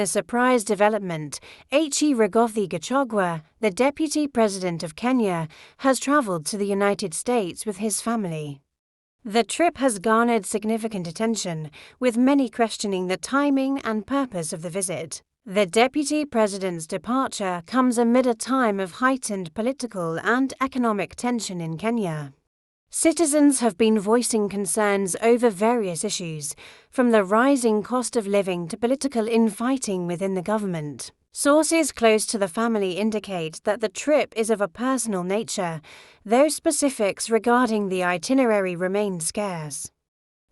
a surprise development. H.E. Rigathi Gachagua, the Deputy President of Kenya, has travelled to the United States with his family. The trip has garnered significant attention, with many questioning the timing and purpose of the visit. The Deputy President's departure comes amid a time of heightened political and economic tension in Kenya. Citizens have been voicing concerns over various issues, from the rising cost of living to political infighting within the government. Sources close to the family indicate that the trip is of a personal nature, though specifics regarding the itinerary remain scarce.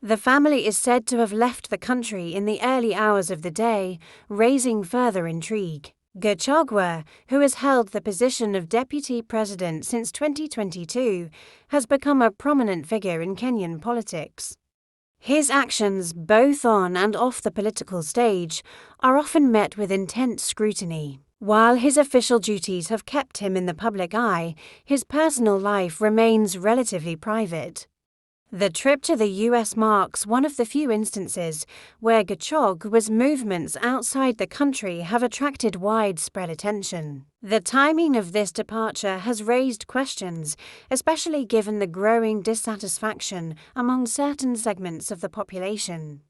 The family is said to have left the country in the early hours of the day, raising further intrigue. Gachagua, who has held the position of Deputy President since 2022, has become a prominent figure in Kenyan politics. His actions, both on and off the political stage, are often met with intense scrutiny. While his official duties have kept him in the public eye, his personal life remains relatively private. The trip to the U.S. marks one of the few instances where Gachagua's movements outside the country have attracted widespread attention. The timing of this departure has raised questions, especially given the growing dissatisfaction among certain segments of the population.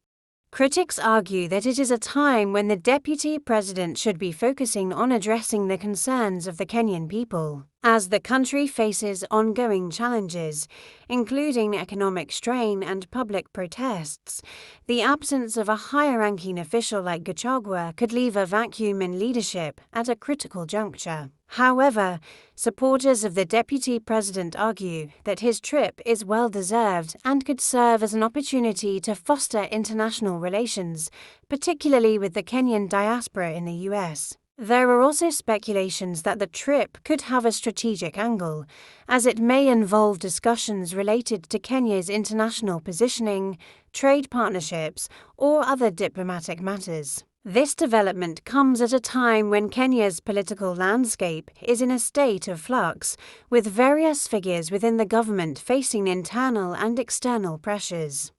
Critics argue that it is a time when the Deputy President should be focusing on addressing the concerns of the Kenyan people. As the country faces ongoing challenges, including economic strain and public protests, the absence of a higher-ranking official like Gachagua could leave a vacuum in leadership at a critical juncture. However, supporters of the Deputy President argue that his trip is well-deserved and could serve as an opportunity to foster international relations, particularly with the Kenyan diaspora in the U.S. There are also speculations that the trip could have a strategic angle, as it may involve discussions related to Kenya's international positioning, trade partnerships, or other diplomatic matters. This development comes at a time when Kenya's political landscape is in a state of flux, with various figures within the government facing internal and external pressures.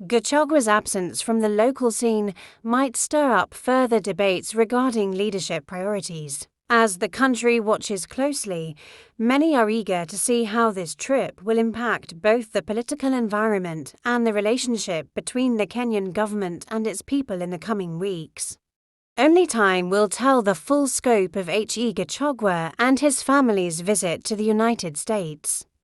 Gachagua's absence from the local scene might stir up further debates regarding leadership priorities. As the country watches closely, many are eager to see how this trip will impact both the political environment and the relationship between the Kenyan government and its people in the coming weeks. Only time will tell the full scope of H.E. Gachagua and his family's visit to the United States.